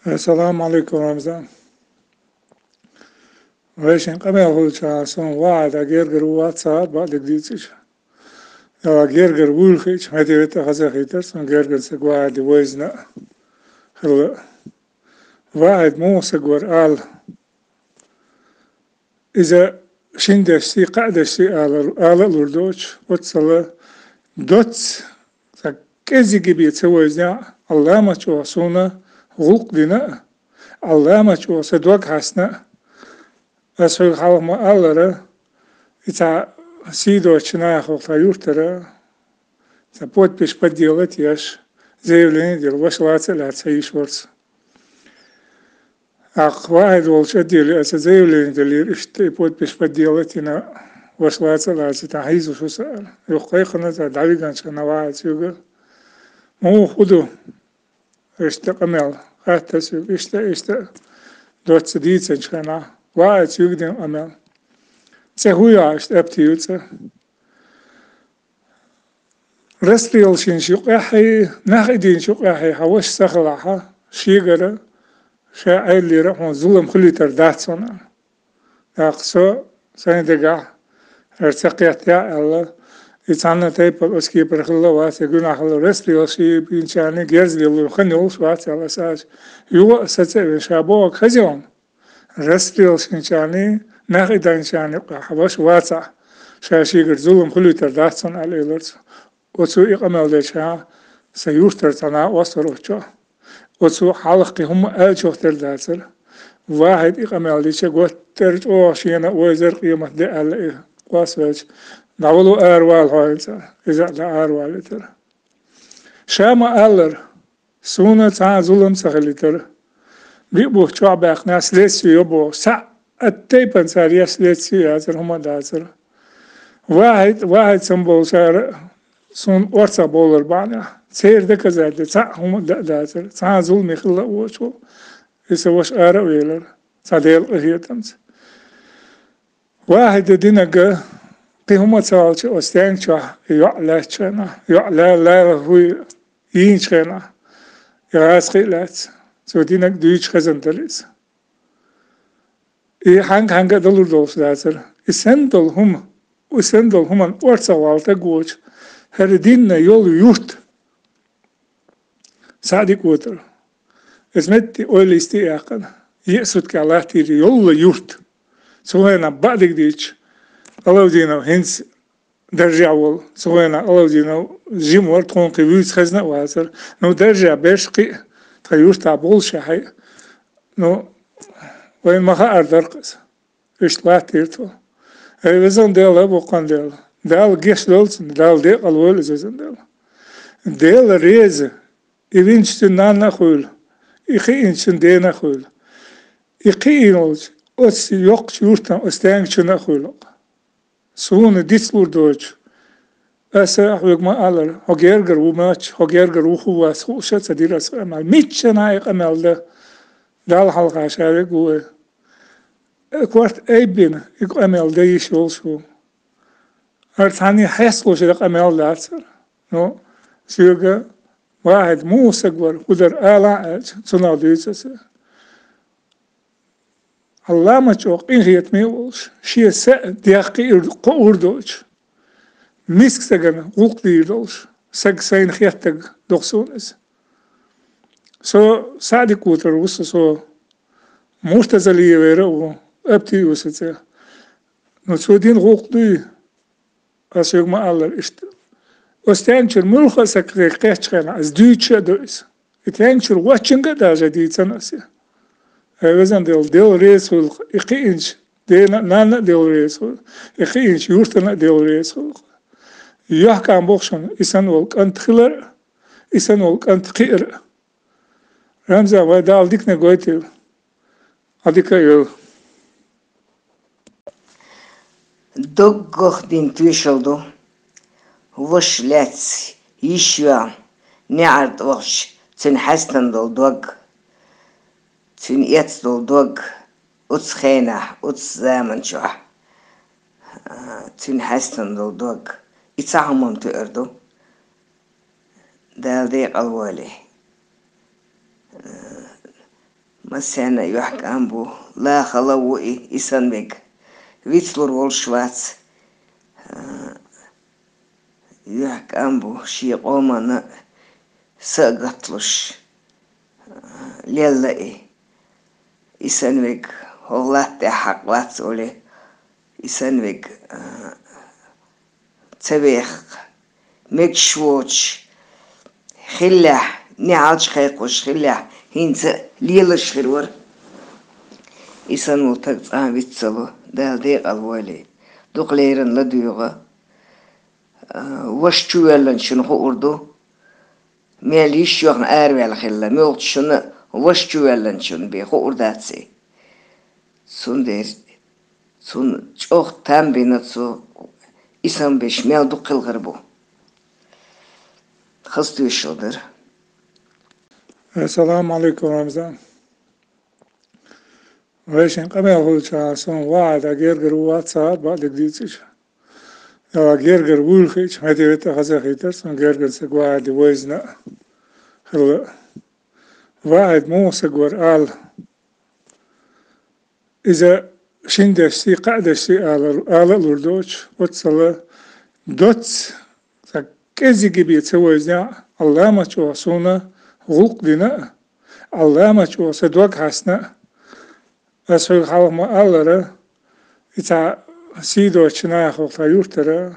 السلام عليكم رمضان. ويشين قبل هو شاسون واحد أجرجر واتساب بعد جديدش. يا أجرجر وولخيش هذي بتأخذ خيتر سون جرجر سجواعد ويزنا. خلوا واحد مو سجور إذا شندشتي قعدشتي آل الأردوش وتصل دوتس كذي جبيت سويزنا الله ما توصونا غلق دينا الله ما توصدوك حسنا أسوي حال ما ألره إذا سيدو تشناخو تايورتره إذا بود بيش بديلت يش заявление дел вошла цель отсаишворс. Ах, واحد волш отдели, это заявление дели, что подпись подделать и на вошла цель отсаишворс. Шо сар. Юхайхана за давиганча на واحد сюга. مو خدو اشتقمل حتى سوق اشتا دوت سديد سنشخنا واحد سوق دين أمل سهويا ابتيوتسا رسليل شين شقاحي ناخدين شقاحي حوش سخلاحا شيغرا شاعر اللي رحمه ظلم خلي ترداتسونا اقصو سندقا ارتقيت يا الله يتعنا تايبل اسكي برخلا واسا قلنا خلا رسليل شي بينشاني جرز ليلو خنيوش واسا على اساس يو ستة شابوك خزيون رسليل شنشاني ناخدين شاني حوش واسا شاشيغر ظلم خلي ترداتسون على الارض وتسو إقامة لشها سيوشتر تنا وصروشة وتسو حلقي هم ألشوختر داتر واحد إقامة لشها قوت ترجع شينا وزر قيمة دي ألا قاسوش نعولو أروال هايلتا إذا لا أروال تر شاما ألر سونا تا ظلم سخلتر بيبو شعباق ناس لسي يبو سع التيبن سارياس لسي ياتر هم داتر واحد سنبول شار سون ورثة بولر بعنا سير دك زاد سع هم داتر سع ظلم خلا وشو يسوش آرا ويلر صديل هي تمس واحد دينك قيمة سالش أستانش يعلى شنا يعلى لا هو ينشنا يراس خيلات سو دينك دويش خزن دليس هنگ دلور دوس داتر يسندل هم وسندل هم ورثة والتا جوش هردينا يول يوت صادق وتر اسمتي أولي استياقن يأسود كالاتي يول يوت سوينا بعدك ديش الله دينا هنس درجة أول سوينا الله دينا جيم ورد خون قبيوت خزنة واسر نو درجة بشقي تغيوش تابول شحي نو وين ما أردرقس إيش لا تيرتو هاي وزن ديلا بوقان ديلا دال جيش لولسن دال ديل الول زين ديل ريز إبنشتن نانا خول إخينشن دينا خول إخينوج أس يوق شورتن أستانشنا خول سون ديسلور دوج أسا أحوج ما ألر هجرجر وماتش هجرجر وخواس خوشة تديرس أمل ميتشنا أمل ده دال حلقة شارك و كوارت أيبين إك أمل ده يشول شو أرتاني حيصلوا شدق أمال لاتر نو سيوغا واحد مو سقور قدر آلا سنو ديسس الله ما تشوق إن هي تميولش شيء سا دياقي قوردوش ميسك سجنا وق ديدوش سج سين خيتك دخسونس سو سعدي كوتر وص سو مرتزلية ويرو أبتي وسته نو سودين وق دي أسيق ما الله إشت أستانشر ملخ سكريقش خنا از دوتش دوس إتانشر واتشنجا داجا ديتسناسي وزن ديل ريسول إقينش دينا نانا ديل ريسول إقينش يورتنا ديل ريسول يحكم بوخشن إسان ولك أنت خلر إسان ولك أنت خير رمزا ودال ديك نقويتيل أديك يول Доггох дин твишелду, وش لاتس يشوى نعرض وش تن حسن دول دوغ تن يتس دول دوغ أتس خينة أتس زامن شوى تن حسن دول دوغ يتساهمون تقردو دال ديق الوالي مسانا يحك أنبو لا خلوئي إسانبك ويتلور والشوات يحك أنبو شي قومنا ساقطلش ليلائي إسانبك والله تحق واتولي إسانبك تبيخ مكشوش خلاح نعاج خيقوش خلاح هينت ليلش خيرور إسان ملتقط بيتصلو دال ديق الوالي دوق ليرن لديوغا وش تشوالن شنو أردو ماليش يوغن آروي على خلا ميولت شنو وش تشوالن شنو بيخو أرداتسي سون دير سون جوخ تام بيناتسو إسان بيش ميل دوق الغربو خصتو يشودر. السلام عليكم رمضان. ويشين قبل هو شاسون واحد أجرجر واتساب بعد جديدش. يا أجرجر وولخيش هذي بتأخذ خيتر سون جرجر سجواد ويزنا. خلا واحد مو سجور إذا شندشتي قعدشتي آل الوردوش وتصل دوت كذي جبيت سويزنا الله ما توصونا غلق دينا الله ما توصل دوك حسنا أسوي حال ما ألره إذا سيدو شناخ وخيورتره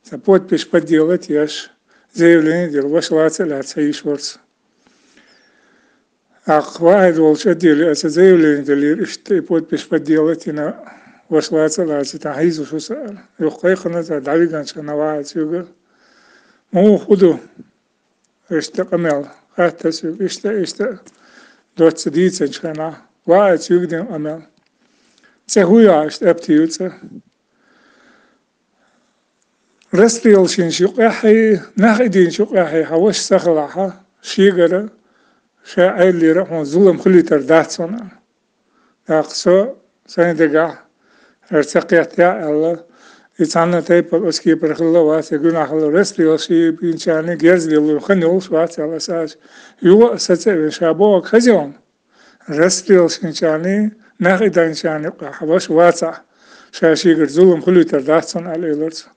تبود بيش بديلت يش زيولين ديال واش لا تعيش ورس واحد والش ديال زيولين ديال اشتي بود بيش بديلتنا واش لا تعيش وشو سأل يقيقنا دعوي كان شنا واحد يقول مو خدو اشتقمل حتى سوق اشتا دوت سديد سنشنا واحد يقدم أمل سهويا ابتيوتسا رسريل شين شقاحي ناخدين شقاحي حوش سخلاحا شيغرا شاعر اللي رحمه ظلم خلي ترداتسونا اقصو سندقا ارتقيت يا الله يتعنا تيبل اسكي برخلا واسا قلنا خلا رسريل شي بينشاني جيرز لي خنوش واسا على اساس يو ستة شابوك خزيون رسريل شنشاني ناخدين شاني حوش واسا شاشيغر ظلم خلي ترداتسون على الارتس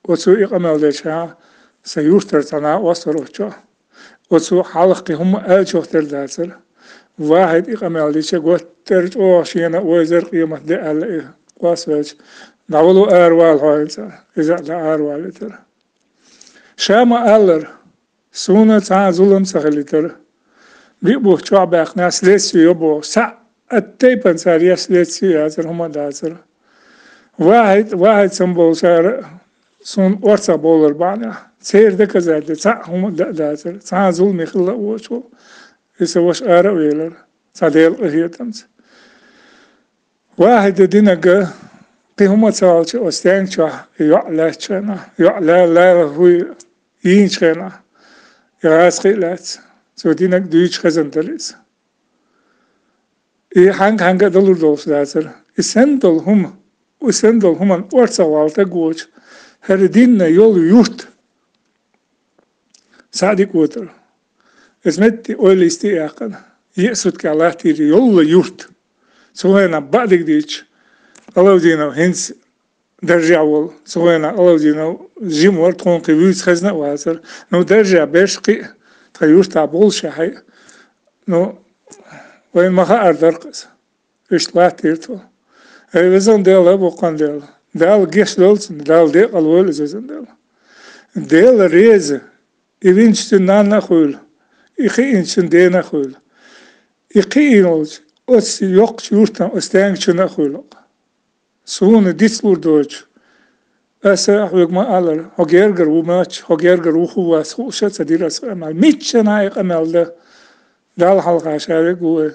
وتسو إقامل ديشها سيوشتر تنا وصروشو وتسو حلقي هم ألشوختر داتر واحد إقامل ديشها قوت ترجو شينا ويزر قيمة دي ألا قواسوش نعولو أروال هايلتا إذا لا أروال تر شاما ألر سونا تا ظلم سخلتر بيبو شعباق ناس ليسي يبو سع التيبن سارياس ليسي ياتر هما داتر واحد سنبول سار سون ورثة بولر بعنا سير دك زاد سع هم داتر سع ظلم خلا وشو يسوش آرا ويلر ساديل هي تمس واحد دينك قيمة سالش أستين شو يعلى شنا يعلى لا هو ينشنا يراس خيلات سو دينك دويش خزن تليس هنگ دلور دوس داتر يسندل هم وسندل هم ورثة والتا جوش هردينا يول يوت صادق وتر اسمتي أولي استياقن يأسود كالاتي يول يوت سوينا بعدك ديش الله دينا هنس درجة أول سوينا الله دينا جيم ورد خون قبيوت خزنة واسر نو درجة بشقي تغيوش تابول شحي نو وين ما أردرقس إيش لا تيرتو وزن ديال أبو قان ديال دال جيش دولتن دال ديال الول زين ديال ريز إبنشتن نانا خول إخينشن دينا خول إخينوج أس يوق شورتن أستانشن خول سون ديسلور دوج أسا أحوج ما ألر هجرجر وماتش هجرجر وخواس خوشة تديرس أمل ميتشن هاي أمل ده دال حلقة شارك و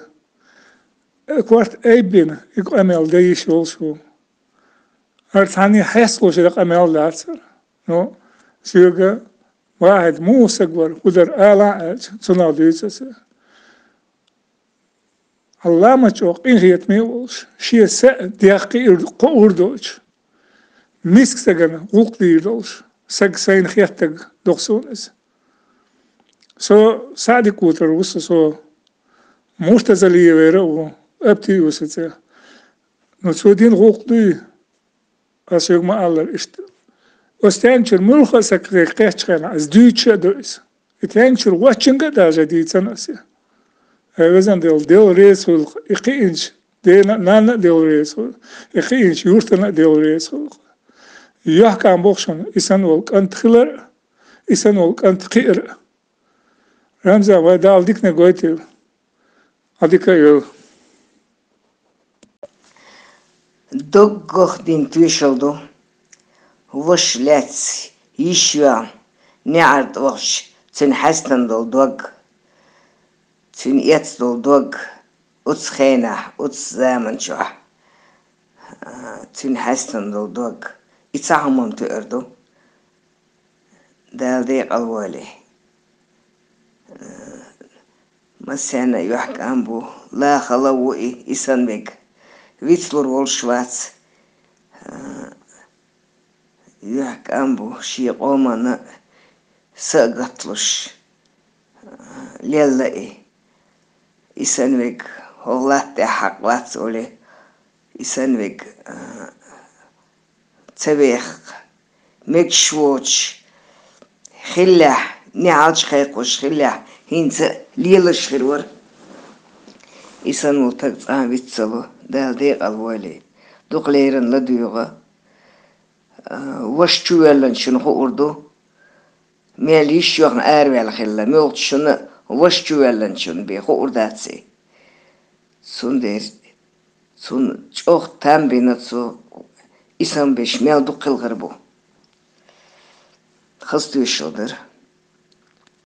كوارت أيبين إك أمل ده يشول شو أرتاني حيصلوا شدق أمل داتر نو سيوغا واحد مو سقور قدر آلا تناديتس الله ما تشوق إن هي تميولش شيء سا دياقي قوردوش مسك سجنا وق ديدوش سج سين خيتك دخسونس سو سادي كوتر وسو Murtazaliye vere o. Öptü usetse. No sodin ruqdu. Asık ma alır işte. Ostençur mulha sakre qeçqana az düçe dös. Itençur watchinga da jadi sanası. Evzen del resul iqinç. De nana del resul. İqinç yurtana del resul. Yahkan bokşan isan ol kantkhlar. İsan ol kantkhir. Ramza ve daldik ne goytel. Adika yol. Doggoh din tüyşoldu. Vuşlets, yişvan, ne art voş. Tün hastan dol dog. Tün et dol dog. Uts khena, uts zaman çoğ. Tün hastan dol dog. İtsahamam tüyerdu. Daldi qalvali. Masana yuhkan bu. La khalawu isanbek. Vitslur wol schwarz. Yuhkan bu. Şi qomana sagatlış. Lella isanbek. Hollat de haqlat oli. İsanbek. Tabih. Mekşvoç. Khillah. Ni'alç khayqush khillah. Hinsa liyala shkhirwar. İsan oltak vitsalı. Daldi qalvali. Duqlayran la duyuğa. Waş çuvelan şunu urdu. Meliş yoğun ervel khilla. Melt şunu waş çuvelan şunu be urdatsi. Sun der. Sun çok tambinatsu. İsan beş mel duqilgır bu. Xıstı şodur.